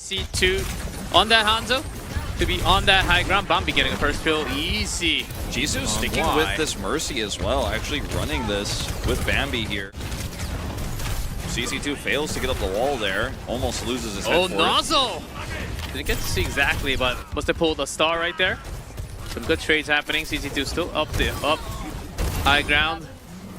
C2 on that Hanzo to be on that high ground. Bambi getting a first kill, easy. Jisoo sticking with this Mercy as well, actually running this with Bambi here. CC2 fails to get up the wall there, almost loses his head. Oh, Nozzle! Didn't get to see exactly, but must have pulled a star right there. Some good trades happening. CC2 still up high ground,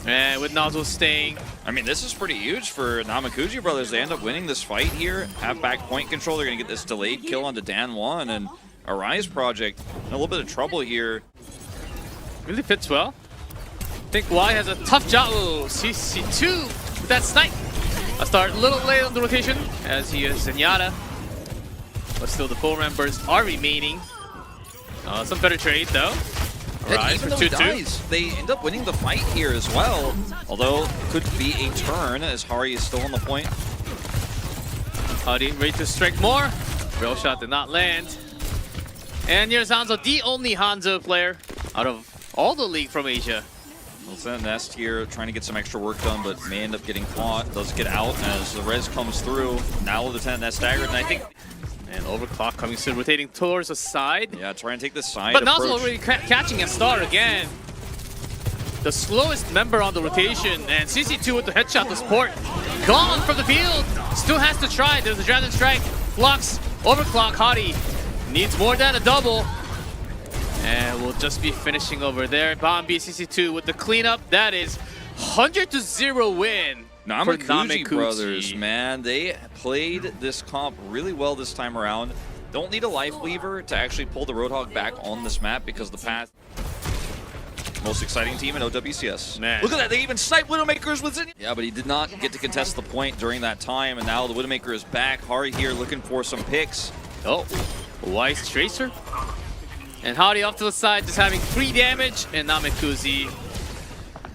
and with Nozzle staying. I mean, this is pretty huge for Namekuji Brothers. They end up winning this fight here, have back point control. They're going to get this delayed kill onto Dan1, and Arise Project in a little bit of trouble here. Really fits well. I think Y has a tough job. Oh, CC2 with that snipe. A start a little late on the rotation as he is Zenyatta. But still the 4 members are remaining. Some better trade though. And even though he dies, they end up winning the fight here as well. Although, could be a turn as Hari is still on the point. Hari ready to strike more. Rail shot did not land. And here's Hanzo, the only Hanzo player out of all the league from Asia. Lieutenant Nest here trying to get some extra work done, but may end up getting caught. Does get out as the res comes through. Now Lieutenant Nest staggered, and I think... And overclock coming soon, rotating towards the side. Yeah, trying to take the side But approach. Nozzle already catching a star again. The slowest member on the rotation, and CC2 with the headshot to support. Gone from the field. Still has to try. There's a Dragon Strike. Flux. Overclock. Hari needs more than a double. And we'll just be finishing over there. Bambi CC2 with the cleanup. That is 100-0 win. Namekuji Brothers, man, they played this comp really well this time around. Don't need a life lever to actually pull the Roadhog back on this map because the path. Most exciting team in OWCS. Man. Look at that, they even snipe Widowmakers with Zinnia. Yeah, but he did not get to contest the point during that time, and now the Widowmaker is back. Hari here looking for some picks. Oh, a wise Tracer. And Hari off to the side, just having 3 damage, and Namekuji.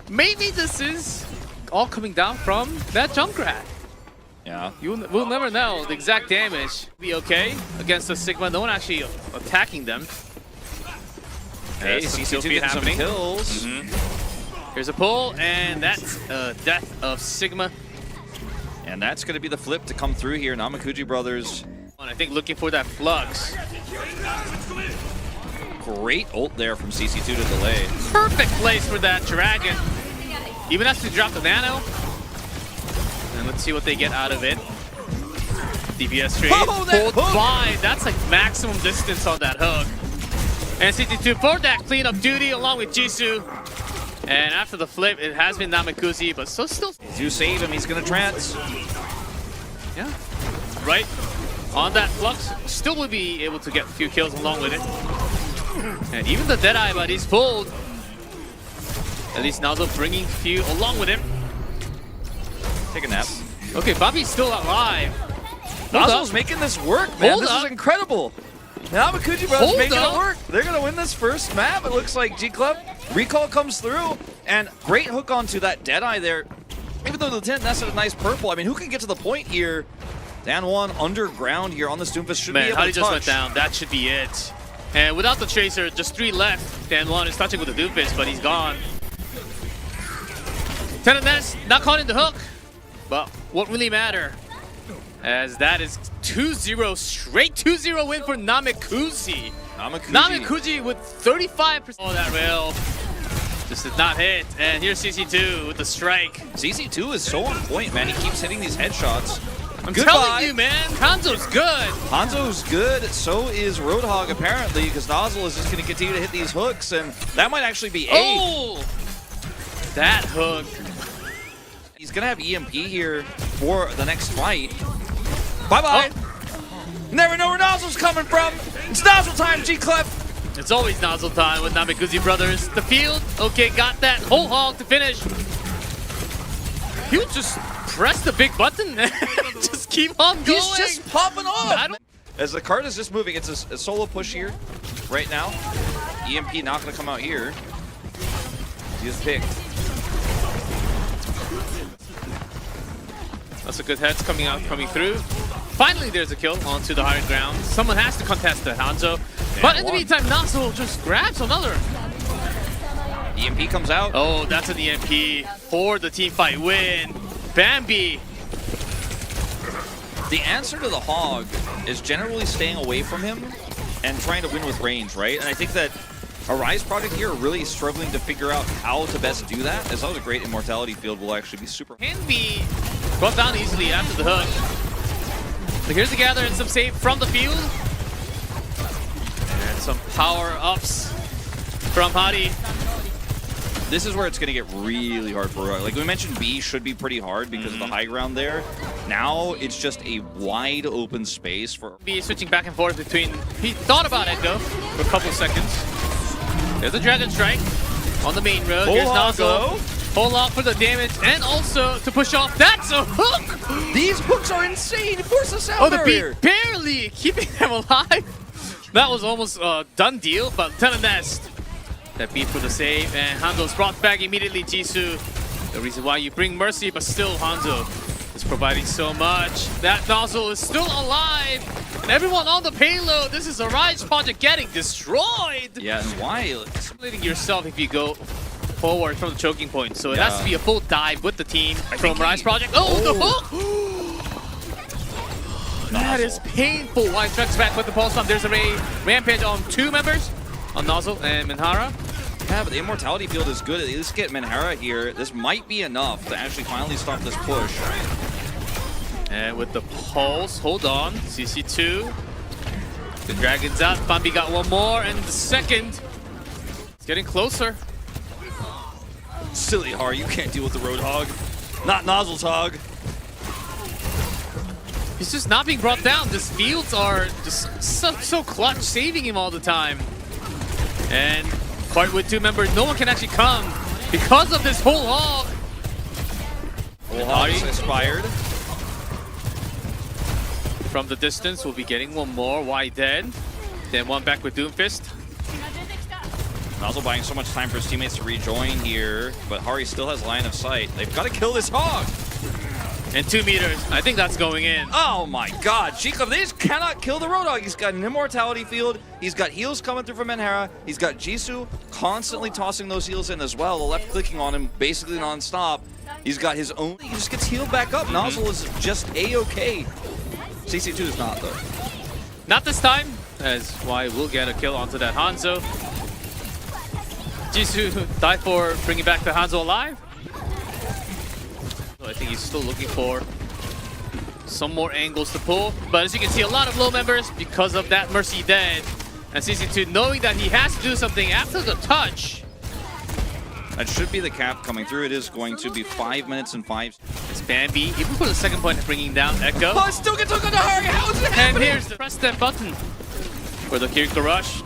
Maybe this is all coming down from that Junkrat. Yeah. We'll never know the exact damage. Be okay against the Sigma. No one actually attacking them. Hey, CC2 getting some kills. Here's a pull, and that's death of Sigma. And that's going to be the flip to come through here. Namekuji Brothers. And I think looking for that Flux. Great ult there from CC2 to delay. Perfect place for that Dragon. Even has to drop the nano. And let's see what they get out of it. DPS trade. Pulled by. That's like maximum distance on that hook. And CT2 for that cleanup duty along with Jisoo. And after the flip, it has been Namekuji, but so still. You save him, he's gonna trance. Yeah. Right. On that Flux, still will be able to get a few kills along with it. And even the Deadeye, but he's pulled. At least Nozzle bringing few along with him. Take a nap. Okay, Bobby's still alive. Nozzle's making this work, man. This is incredible. Namekuji Brothers making it work. They're going to win this first map, it looks like. G-Club. Recall comes through, and great hook onto that Deadeye there. Even though the Lieutenant Nest had a nice purple, I mean, who can get to the point here? Dan1 underground here on the Doomfist should be able to touch. just went down. That should be it. And without the Tracer, just 3 left. Dan1 is touching with the Doomfist, but he's gone. Lieutenant Nest not caught in the hook, but won't really matter, as that is 2-0, straight 2-0 win for Namekuji. Namekuji with 35%. Oh, that rail just did not hit, and here's CC2 with the strike. CC2 is so on point, man. He keeps hitting these headshots. I'm telling you, man, Hanzo's good. Hanzo's good, so is Roadhog apparently, because Nozzle is just going to continue to hit these hooks, and that might actually be Oh! That hook. He's going to have EMP here for the next fight. Bye-bye. Oh. Never know where Nozzle's coming from. It's Nozzle time, G-Club. It's always Nozzle time with Namekuji Brothers. The field, okay, got that whole hog to finish. He would just press the big button and just keep on going. He's just popping off. As the card is just moving, it's a solo push here right now. EMP not going to come out here. He is picked. That's a good heads coming through. Finally, there's a kill onto the higher ground. Someone has to contest the Hanzo. But in the meantime, Nozzle just grabs another. EMP comes out. Oh, that's an EMP for the team fight win. Bambi. The answer to the Hog is generally staying away from him and trying to win with range, right? And I think that Arise Project here are really struggling to figure out how to best do that, as long as a great Immortality field will actually be super. Can be brought down easily after the hook. So here's the gather and some save from the field. And some power-ups from Hadi. This is where it's going to get really hard for Roy. Like we mentioned, B should be pretty hard because of the high ground there. Now it's just a wide open space for B switching back and forth between. He thought about Echo for a couple seconds. There's a Dragon Strike on the main road. Here's Nazo. Hold off for the damage and also to push off. That's a hook! These hooks are insane. Force us out. Oh, the beat barely keeping them alive. That was almost a done deal, but Nest. That beat for the save, and Hanzo's brought back immediately. Jisoo, the reason why you bring Mercy, but still Hanzo is providing so much. That nozzle is still alive, and everyone on the payload. This is a Rise Project getting destroyed. Yeah, and why? Simulating yourself if you go forward from the choking point, so it has to be a full dive with the team from Rise Project. Oh, the hook! That is painful. White tracks back with the pulse bomb. There's a rampage on 2 members, on Nozzle and Minhara. Yeah, but the Immortality field is good. At least get Minhara here. This might be enough to actually finally stop this push. And with the pulse, hold on. CC2. The Dragon's out. Bambi got one more, and the second. It's getting closer. Silly Har, you can't deal with the Roadhog. Not Nozzle's Hog. He's just not being brought down. These fields are just so clutch, saving him all the time. And part with 2 members, no one can actually come because of this whole hog. Whole hog is expired. From the distance, we'll be getting one more. Why dead? Then one back with Doomfist. Nozzle buying so much time for his teammates to rejoin here, but Hari still has line of sight. They've got to kill this hog. And 2 meters. I think that's going in. Oh my god, Chikov, they just cannot kill the Roadhog. He's got an Immortality field. He's got heals coming through from Minhara. He's got Jisoo constantly tossing those heals in as well. The left clicking on him basically non-stop. He's got his own. He just gets healed back up. Nozzle is just A-okay. CC2 is not, though. Not this time, as Y will get a kill onto that Hanzo. Jisoo died for bringing back the Hanzo alive. I think he's still looking for some more angles to pull. But as you can see, a lot of low members because of that Mercy dead. And CC2 knowing that he has to do something after the touch. That should be the cap coming through. It is going to be 5 minutes and 5. It's Bambi, even for the second point, bringing down Echo. Oh, still gets hooked on the Hari. How is it happening? And here's the press that button for the Kiriko Rush.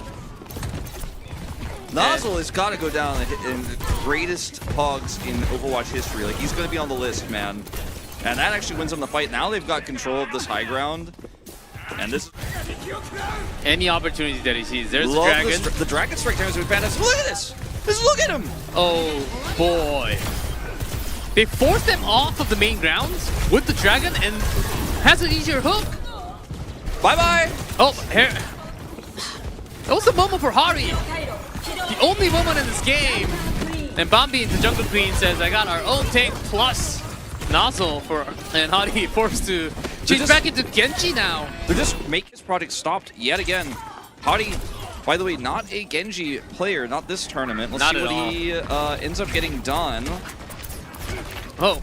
Nozzle has got to go down in the greatest hogs in Overwatch history. Like, he's going to be on the list, man. And that actually wins them the fight. Now they've got control of this high ground. And this... Any opportunity that he sees. There's the Dragon. The Dragon Strike time has been fantastic. Look at this! Just look at him! Oh, boy. They forced them off of the main grounds with the Dragon and has an easier hook. Bye-bye! Oh, here. That was the moment for Hari. The only moment in this game. And Bambi, the Jungle Queen, says, I got our own tank plus Nozzle for, and Hari forced to change back into Genji now. They're just making his product stopped yet again. Hari, by the way, not a Genji player, not this tournament. Let's see what he ends up getting done. Oh.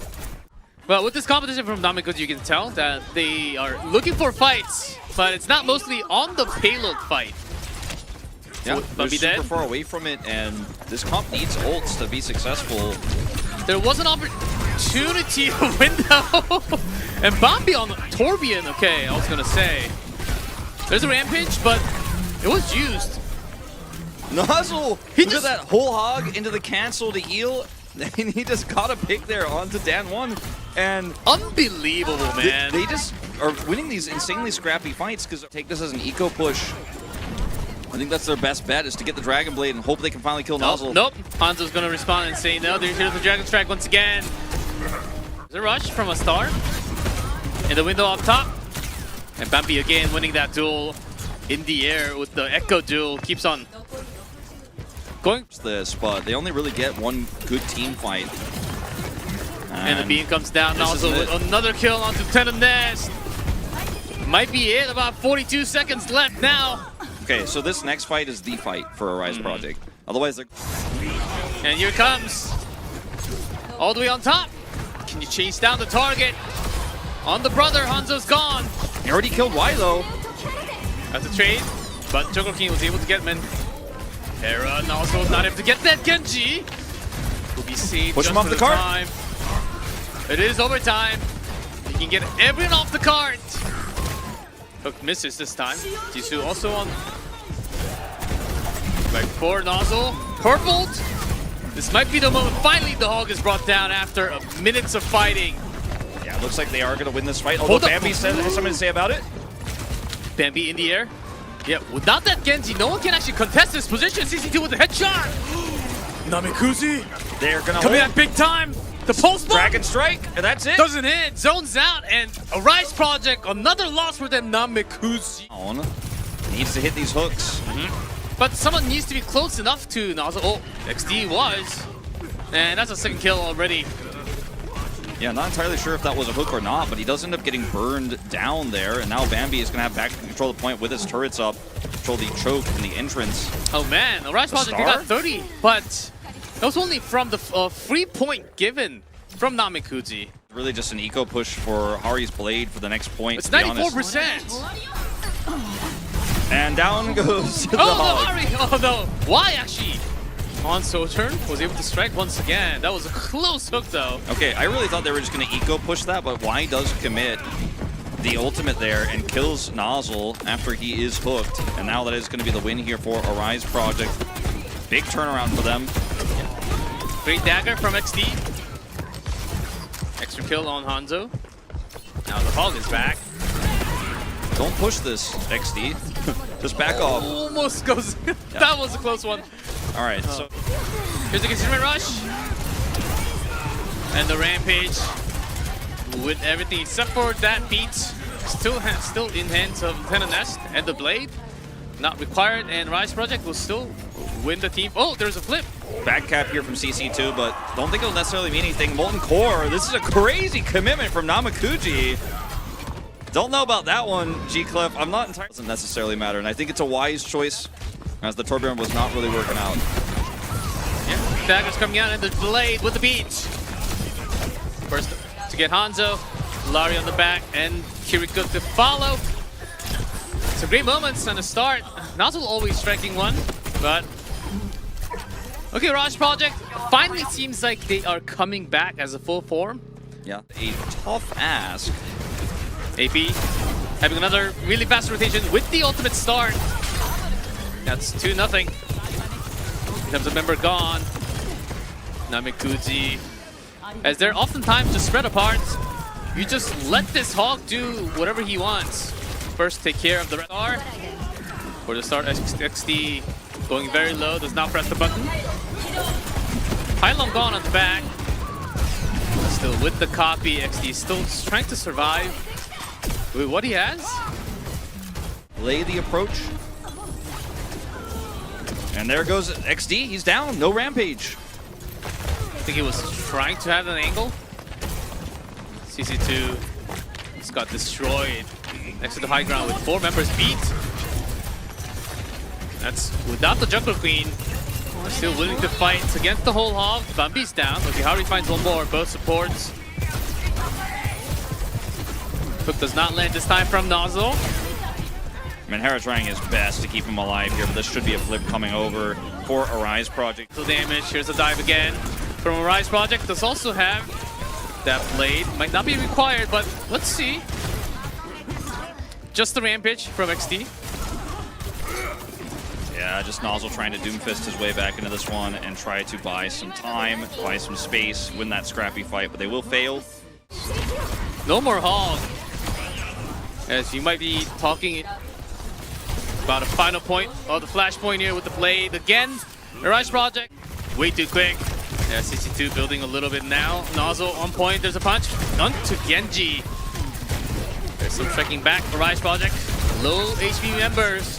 Well, with this competition from Namekuji, you can tell that they are looking for fights, but it's not mostly on the payload fight. Yeah, they're super far away from it, and this comp needs ults to be successful. There was an opportunity to win though. And Bambi on Torbjorn, okay, I was gonna say. There's a rampage, but it was used. Nozzle! Look at that whole hog into the cancel to heal. And he just got a pick there onto Dan 1. And unbelievable, man. They just are winning these insanely scrappy fights because take this as an eco push. I think that's their best bet, is to get the Dragon Blade and hope they can finally kill Nozzle. Nope. Hanzo's going to respond and say no. Here's the Dragon Strike once again. There's a rush from a star. In the window up top. And Bambi again winning that duel in the air with the Echo duel. Keeps on going. This, but they only really get one good team fight. And the beam comes down. Nozzle with another kill onto Nest. might be it. About 42 seconds left now. Okay, so this next fight is the fight for a Rise project. Otherwise, they're... And here it comes. All the way on top. Can you chase down the target? On the brother, Hanzo's gone. He already killed Y though. That's a trade, but Jungle King was able to get him in. Hera also not able to get that Genji. Will be saved. Push him off the cart. Time. It is overtime. He can get everyone off the cart. Hook misses this time. Jisoo also on. Back for Nozzle. Purpled. This might be the moment. Finally, the Hog is brought down after minutes of fighting. Yeah, it looks like they are going to win this fight. Although Bambi has something to say about it. Bambi in the air. Yeah, without that Genji, no one can actually contest this position. CC2 with the headshot. Namekuji. They're going to coming at big time. The pulse bomb. Dragon Strike, and that's it. Doesn't hit. Zones out, and a Rise project. Another loss for them. Namekuji. Needs to hit these hooks. But someone needs to be close enough to Nozzle. Oh, XD was. And that's a second kill already. Yeah, not entirely sure if that was a hook or not, but he does end up getting burned down there. And now Bambi is going to have back control the point with his turrets up. Control the choke and the entrance. Oh man, the Rise project got 30, but that was only from the free point given from Namekuji. Really just an eco push for Hari's Blade for the next point. It's 94%. And down goes the Hog. Hari! Oh no, why actually? On turn was able to strike once again. That was a close hook though. Okay, I really thought they were just going to eco push that, but Y does commit the ultimate there and kills Nozzle after he is hooked. And now that is going to be the win here for a Rise project. Big turnaround for them. Great dagger from XD. Extra kill on Hanzo. Now the Hog is back. Don't push this, XD. Just back off. Almost goes. That was a close one. All right, so here's the consumer rush. And the Rampage with everything except for that beat. Still in hands of Lieutenant Nest and the Blade. Not required, and Rise Project will still win the team. Oh, there's a flip. Back cap here from CC2, but don't think it'll necessarily mean anything. Molten Core, this is a crazy commitment from Namekuji. Don't know about that one, G-Cliff. I'm not entirely... Doesn't necessarily matter, and I think it's a wise choice as the Torbjorn was not really working out. Yeah, daggers coming out and the Blade with the beat. First to get Hanzo, Lari on the back, and Kiriko to follow. Some great moments on the start. Nozzle always striking one, but... Okay, Rise Project finally seems like they are coming back as a full form. Yeah, a tough ask. AP having another really fast rotation with the ultimate start. That's 2-0. Becomes a member gone. Namekuji. As they're oftentimes just spread apart, you just let this Hog do whatever he wants. First, take care of the red R. For the start, XD going very low, does not press the button. Pylon gone on the back. Still with the copy, XD still trying to survive with what he has. Lay the approach. And there goes XD, he's down, no Rampage. I think he was trying to have an angle. CC2 just got destroyed next to the high ground with 4 members beat. That's without the Jungle Queen. They're still willing to fight against the whole Hog. Bambi's down. Okay, Hari finds one more, both supports. Hook does not land this time from Nozzle. Hera trying his best to keep him alive here, but this should be a flip coming over for a Rise Project. Little damage. Here's a dive again from a Rise Project. Does also have that Blade. Might not be required, but let's see. Just the Rampage from XD. Yeah, just Nozzle trying to Doomfist his way back into this one and try to buy some time, buy some space, win that scrappy fight, but they will fail. No more Hog. As you might be talking about a final point of the flashpoint here with the Blade again. The Rise Project, way too quick. Yeah, CC2 building a little bit now. Nozzle on point, there's a punch. None to Genji. There's some trekking back for Rise Project. Low HP members.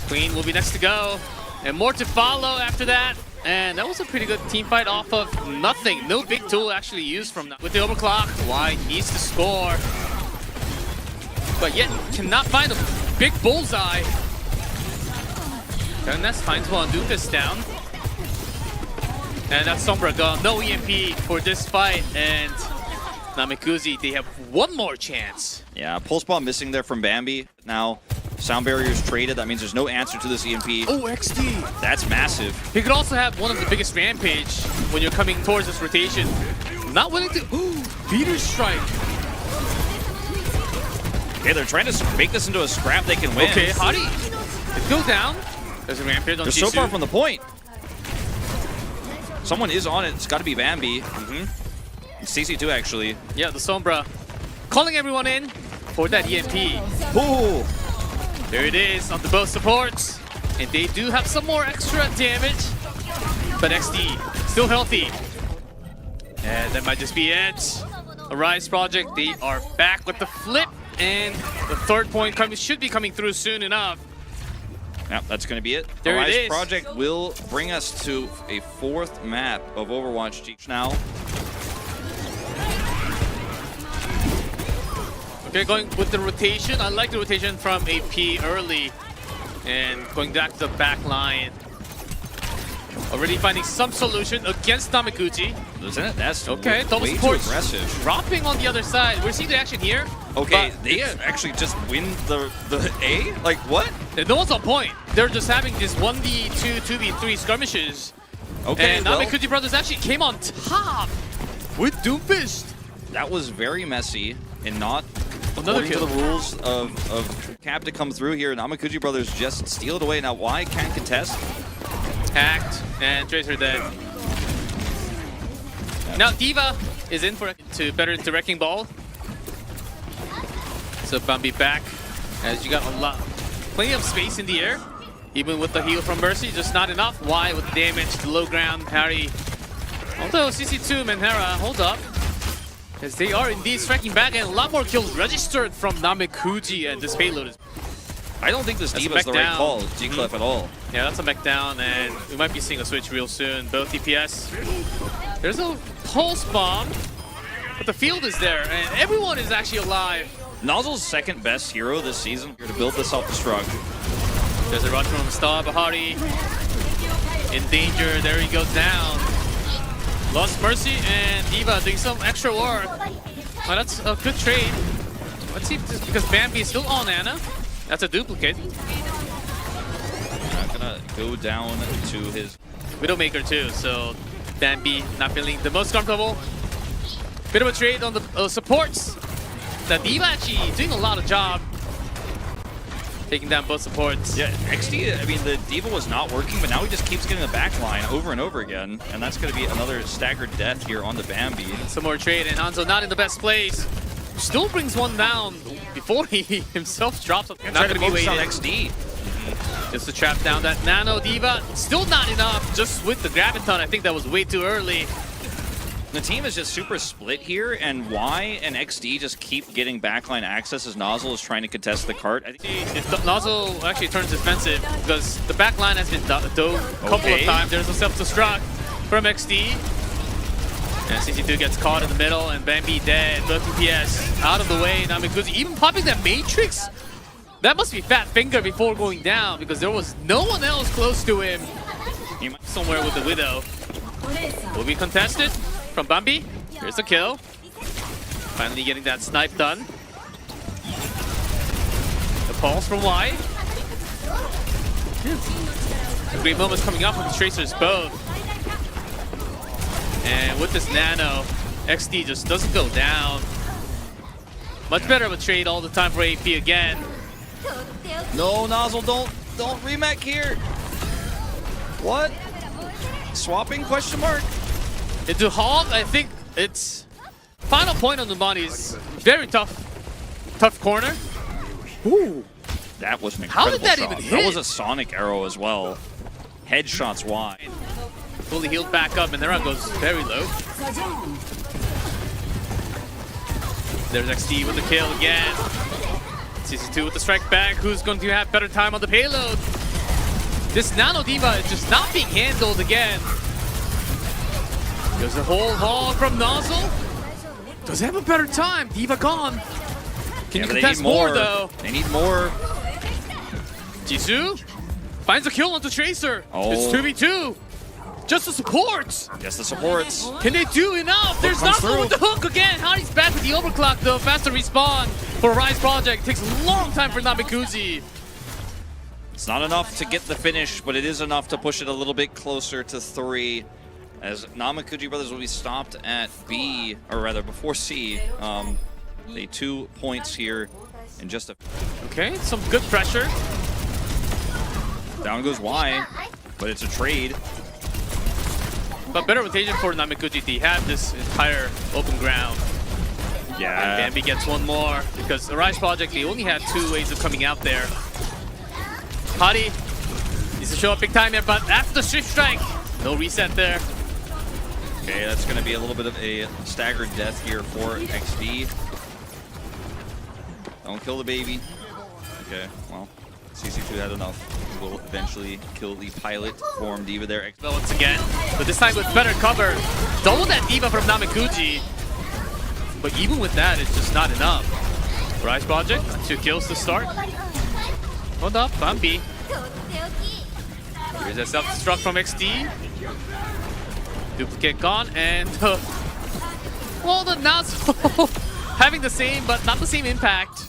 Queen will be next to go. And more to follow after that. And that was a pretty good team fight off of nothing. No big tool actually used from that. With the overclock, Y needs to score. but yet cannot find a big bullseye. And that's finds one, do this down. And that's Sombra gone. No EMP for this fight, and Namekuji, they have one more chance. Yeah, pulse bomb missing there from Bambi. Now, sound barriers traded. That means there's no answer to this EMP. Oh, XD. That's massive. He could also have one of the biggest rampage when you're coming towards this rotation. Not willing to. Ooh, beater strike. Okay, they're trying to make this into a scrap they can win. Okay, Hadi. It goes down. There's a rampage on They're Jisoo. so far from the point. Someone is on it. It's got to be Bambi. CC2 actually. Yeah, the Sombra calling everyone in for that EMP. Ooh. There it is on the both supports. And they do have some more extra damage. But XD still healthy. And that might just be it. Arise Project, they are back with the flip. And the third point should be coming through soon enough. Yep, that's going to be it. There Arise it is. Project will bring us to a fourth map of Overwatch now. Okay, going with the rotation. I like the rotation from AP early. And going back to the back line. Already finding some solution against Namekuji. Isn't it? That's okay, double way too support aggressive. Dropping on the other side. We're seeing the action here. Okay, they actually just win the A? Like, what? No one's on point. They're just having this 1v2, 2v3 skirmishes. Okay, and well, Namekuji Brothers actually came on top with Doomfist. That was very messy and not Another according kill. to the rules of cap to come through here. Namekuji Brothers just steal it away. Now, why can't contest? Hacked and Tracer dead. Now Diva is in for better into Wrecking Ball. So Bambi back as you got plenty of space in the air. Even with the heal from Mercy, just not enough. Why with the damage, the low ground parry. Although CC2 Menhera, hold up. As they are indeed striking back and a lot more kills registered from Namekuji, and this payload is... I don't think this Diva is the right call, G-Clef at all. Yeah, that's a mech down, and we might be seeing a switch real soon. Both DPS. There's a pulse bomb, but the field is there, and everyone is actually alive. Nozzle's second best hero this season here to build this self-destruct. There's a rush from Star Bahari. In danger, there he goes down. Lost Mercy and Diva doing some extra work. Oh, that's a good trade. Let's see if this, because Bambi is still on Anna. That's a duplicate. Not gonna go down to his Widowmaker too, so Bambi not feeling the most comfortable. Bit of a trade on the supports. The Diva actually doing a lot of job. Taking down both supports. Yeah, XD, I mean, the Diva was not working, but now he just keeps getting the back line over and over again. And that's going to be another staggered death here on the Bambi. Some more trade, and Hanzo not in the best place. Still brings one down before he himself drops. Not going to be waiting. On XD. Just to trap down that Nano Diva. Still not enough, just with the Graviton. I think that was way too early. The team is just super split here, and Y and XD just keep getting backline access as Nozzle is trying to contest the cart. I think if Nozzle actually turns defensive, because the backline has been dove a couple of times. There's a self-destruct from XD. And CC2 gets caught in the middle, and Bambi dead. Both DPS out of the way. Namekuji even popping that Matrix. That must be fat finger before going down, because there was no one else close to him. He might be somewhere with the Widow. Will be contested from Bambi. Here's the kill. Finally getting that snipe done. The pulse from Y. A great moment's coming up with the Tracers both. And with this Nano, XD just doesn't go down. Much better of a trade all the time for AP again. no, Nozzle, don't remake here. What? Swapping question mark? Into Hog, I think it's final point on the body is very tough corner. Ooh. That was an incredible How did that shot. even hit? That was a sonic arrow as well. Headshots wide. Fully healed back up, and their run goes very low. There's XD with the kill again. CC2 with the strike back. Who's going to have better time on the payload? This Nano Diva is just not being handled again. There's a whole haul from Nozzle. Does he have a better time? Diva gone. Can you but contest more though? They need more. Jisoo finds a kill onto Tracer. Oh. It's 2v2. Just the supports. Yes, the supports. Can they do enough? There's comes nothing through. with the hook again. Hadi's back with the overclock though. Faster respawn for Rise Project. Takes a long time for Namekuji. It's not enough to get the finish, but it is enough to push it a little bit closer to 3. As Namekuji Brothers will be stopped at B, or rather before C. They 2 points here in just a... Okay, some good pressure. Down goes Y, but it's a trade. But better rotation for Namekuji. They have this entire open ground. Yeah. And Bambi gets one more because the Rise Project, they only had 2 ways of coming out there. Hadi needs to show up big time here, but after the Swift Strike, no reset there. Okay, that's going to be a little bit of a staggered death here for XD. Don't kill the baby. Okay, well, CC2 had enough. Will eventually kill the pilot form D.Va there. Once again, but this time with better cover. Double that D.Va from Namekuji. But even with that, it's just not enough. Rise Project, 2 kills to start. Hold up, Bambi. Here's a self-destruct from XD. Duplicate gone, and well, the Nazo having the same, but not the same impact.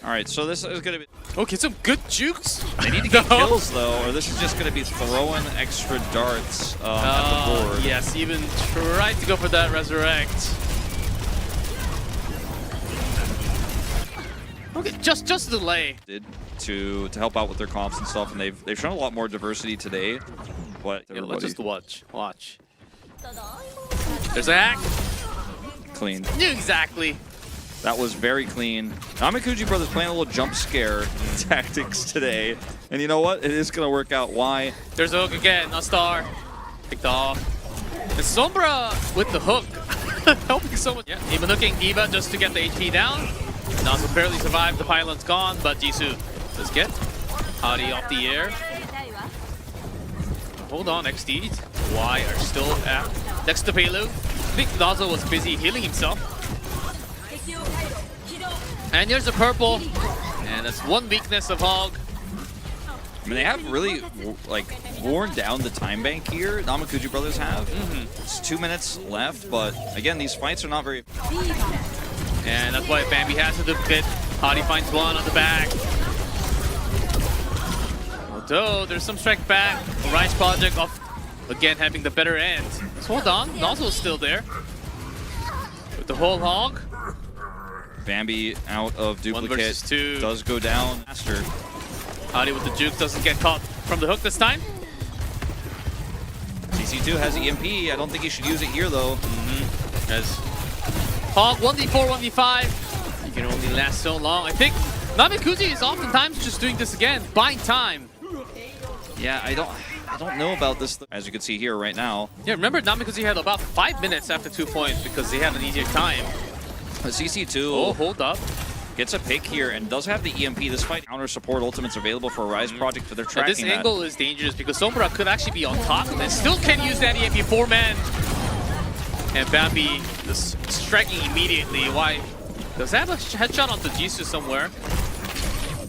All right, so this is going to be... Okay, some good jukes. They need to get kills, though, or this is just going to be throwing extra darts at the board. Yes, even tried to go for that resurrect. Okay, just delay. To help out with their comps and stuff, and they've shown a lot more diversity today. But yeah, let's just watch. There's a hack. Clean. Exactly. That was very clean. Namekuji Brothers playing a little jump scare tactics today. And you know what? It is going to work out. Why? There's a hook again. A star. Picked off. And Sombra with the hook. Helping so much. Yeah, even hooking D.Va just to get the HP down. Nazo barely survived. The pylon's gone, but Jisoo does get Hadi off the air. Hold on, XD. Y are still at next to payload. I think Nazo was busy healing himself. And here's the purple. And that's one weakness of Hog. I mean, they have really, like, worn down the time bank here. Namekuji Brothers have. It's 2 minutes left, but again, these fights are not very... And that's why Bambi has to duplicate. Hadi finds one on the back. Although there's some strike back. Rise Project off again having the better end. So hold on, Nazo's still there. With the whole Hog. Bambi out of duplicate. 1 versus 2. Does go down faster. Hadi with the juke doesn't get caught from the hook this time. CC2 has EMP. I don't think he should use it here though. As Hog 1v4, 1v5. You can only last so long. I think Namekuji is oftentimes just doing this again, buying time. Yeah, I don't know about this, as you can see here right now. Yeah, remember Namekuji had about 5 minutes after 2 points because they had an easier time. CC2 Oh, hold up. gets a pick here and does have the EMP. This fight counter support ultimates available for a Rise Project, but they're tracking this angle is dangerous because Sombra could actually be on top of it. Still can use that EMP 4-man. And Bambi just striking immediately. Why? Does have a headshot onto Jisoo somewhere.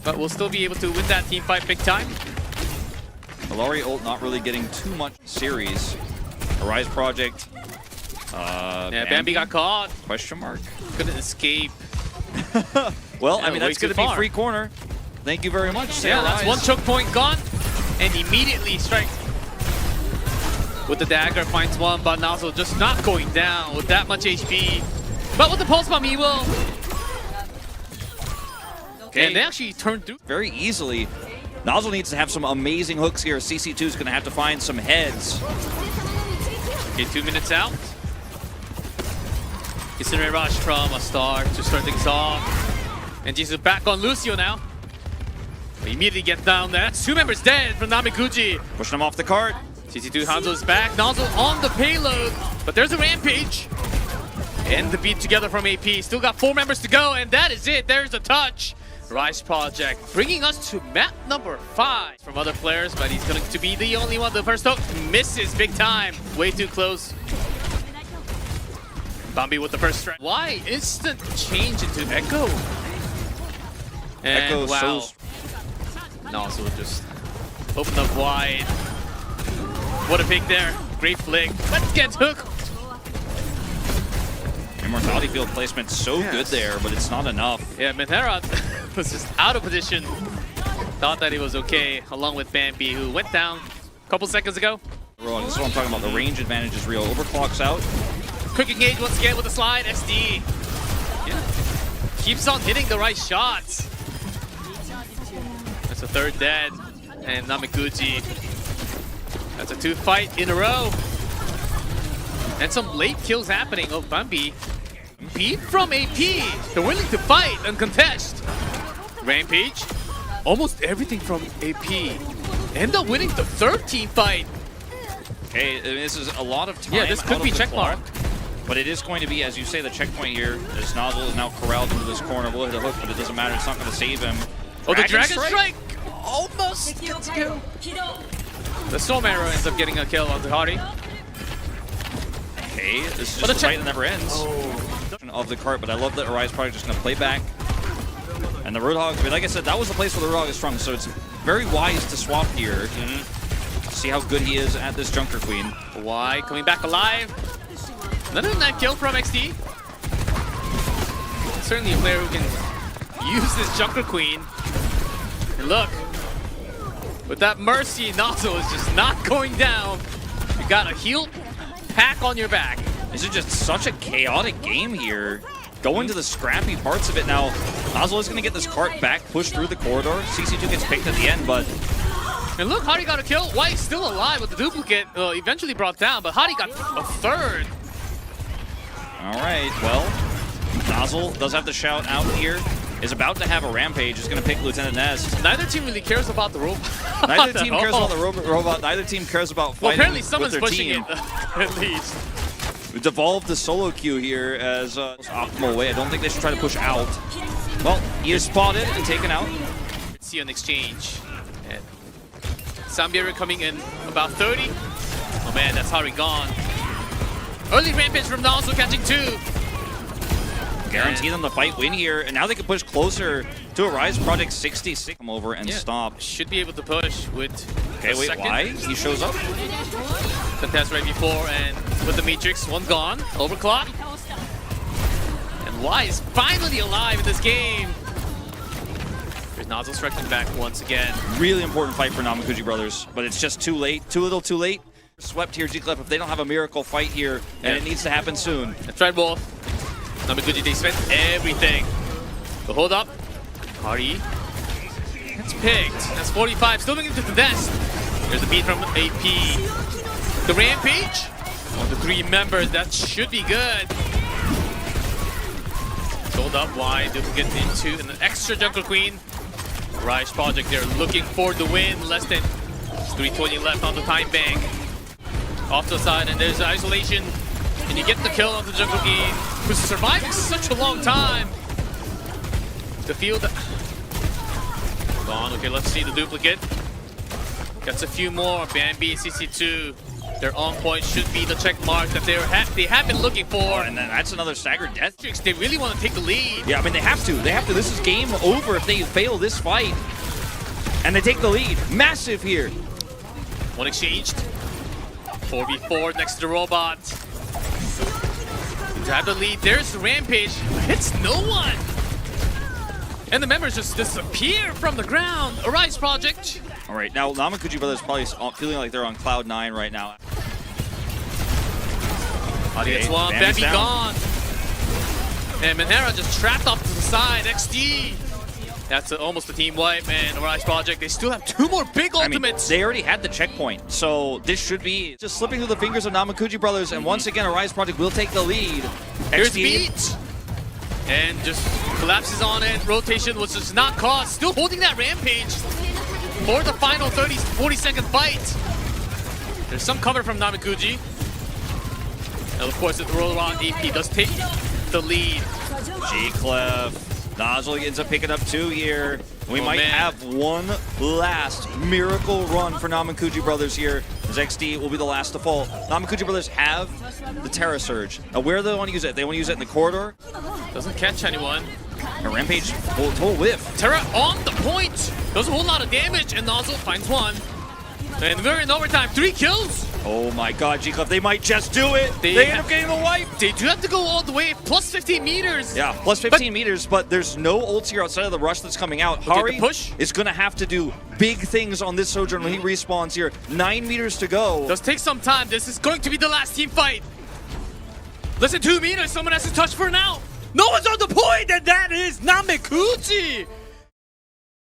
But we'll still be able to win that team fight big time. Malari ult not really getting too much series. A Rise Project. Yeah, Bambi got caught. Question mark. Couldn't escape. Well, Yeah, I mean, that's going to be free corner. Thank you very much, Yeah, that's one choke point gone. And immediately strikes with the dagger, finds one, but Nazo just not going down with that much HP. But with the pulse bomb, he will. Okay. And they actually turned through very easily. Nozzle needs to have some amazing hooks here. CC2 is going to have to find some heads. Okay, 2 minutes out. Incinerate Rush from a star to start things off. And Jisoo back on Lucio now. They immediately get down there. That's 2 members dead from Namekuji. Pushing him off the cart. CC2 Hanzo's back. Nozzle on the payload. But there's a rampage. And the beat together from AP. Still got 4 members to go, and that is it. There's a touch. Rise Project bringing us to map number 5 from other players, but he's going to be the only one. The first hook misses big time. Way too close. Bambi with the first strike. Why instant change into Echo? And Echo wow. so... Nozzle just opened up wide. What a pick there. Great flick. Let's get hooked. Immortality field placement so good there, but it's not enough. Yeah, Menhera was just out of position. Thought that he was okay, along with Bambi, who went down a couple seconds ago. This is what I'm talking about. The range advantage is real. Overclocks out. Quick engage once again with the slide. SD. Yeah. Keeps on hitting the right shots. That's a third dead. And Namekuji. That's a 2 fight in a row. And some late kills happening. Oh, Bambi. Beat from AP. They're willing to fight and contest. Rampage. Almost everything from AP. End up winning the third team fight. Okay, this is a lot of time. Yeah, this could be checkmark. But it is going to be, as you say, the checkpoint here. As Nozzle is now corralled into this corner. Will hit a hook, but it doesn't matter. It's not going to save him. Oh, the Dragon Strike! Almost gets a kill. The Storm Arrow ends up getting a kill on the Hardy. Okay, this is just a fight that never ends. Of the cart, but I love that Arise probably just going to play back. And the Roadhog, I mean, like I said, that was the place where the Roadhog is strong, so it's very wise to swap here. See how good he is at this Junker Queen. Why coming back alive? Another nice kill from XD. Certainly a player who can use this Junker Queen. And look, with that Mercy, Nozzle is just not going down. You got a heal pack on your back. This is just such a chaotic game here. Going to the scrappy parts of it now. Nozzle is going to get this cart back, push through the corridor. CC2 gets picked at the end, but... And look, Hardy got a kill. White's still alive with the duplicate. Eventually brought down, but Hardy got a third. All right, well, Nozzle does have the shout out here. Is about to have a rampage. Is going to pick Lieutenant Ness. Neither team really cares about the robot. Neither team cares about the robot. Neither team cares about fighting. Well, apparently someone's with their pushing team. it, at least. We devolved the solo queue here as optimal way. I don't think they should try to push out. Well, he is spotted and taken out. See an exchange. And Sambiera coming in about 30. Oh man, that's Harry gone. Early rampage from Nozzle catching 2. Guarantee them the fight win here, and now they can push closer to a Rise Project 66. Come over and stop. Should be able to push with. Okay, wait, why? He shows up. Contest right before, and with the Matrix, one gone. Overclock. And Y is finally alive in this game. There's Nozzle striking back once again. Really important fight for Namekuji Brothers, but it's just too late. Too little, too late. Swept here, G-Clip, if they don't have a miracle fight here, and it needs to happen soon. That's right, Wolf. Namekuji, they spent everything. But hold up. Hardy. That's picked. That's 45. Still looking to the nest. There's a beat from AP. The Rampage. On the 3 members. That should be good. Hold up. Why do we get into an extra Junker Queen? Rise Project, they're looking for the win. Less than 320 left on the time bank. Off to the side, and there's the isolation. And you get the kill on the Jungle Queen, who's surviving such a long time. The field gone. Okay, let's see the duplicate. Gets a few more. Bambi, CC2. They're on point. Should be the check mark that they have been looking for. And then that's another staggered death. They really want to take the lead. Yeah, I mean, they have to. They have to. This is game over if they fail this fight. And they take the lead. Massive here. One exchanged. 4v4 next to the robot. To have the lead, there's the Rampage. Hits no one. And the members just disappear from the ground. Arise Project. All right, now Namekuji Brothers probably feeling like they're on cloud 9 right now. Okay, gets one, Bambi gone. And Menhera just trapped off to the side. XD. That's almost a team wipe, and Arise Project, they still have 2 more big ultimates. They already had the checkpoint, so this should be just slipping through the fingers of Namekuji Brothers, and once again, Arise Project will take the lead. Here's beat. And just collapses on it. Rotation was just not caught. Still holding that Rampage for the final 40-second fight. There's some cover from Namekuji. And of course, the roll-around AP does take the lead. G-Clef. Nozzle ends up picking up 2 here. We might have one last miracle run for Namekuji Brothers here, as XD will be the last to fall. Namekuji Brothers have the Terra Surge. Now, where do they want to use it? They want to use it in the corridor? Doesn't catch anyone. A Rampage full whiff. Terra on the point. Does a whole lot of damage, and Nozzle finds one. And we're in overtime. 3 kills. Oh my god, G-Club, they might just do it. They end up getting the wipe. They do have to go all the way, plus 15 meters. Yeah, plus 15 meters, but there's no ults here outside of the rush that's coming out. Hari push is going to have to do big things on this Sojourn when he respawns here. 9 meters to go. Does take some time. This is going to be the last team fight. Less than 2 meters. Someone has to touch for now. No one's on the point, and that is Namekuji.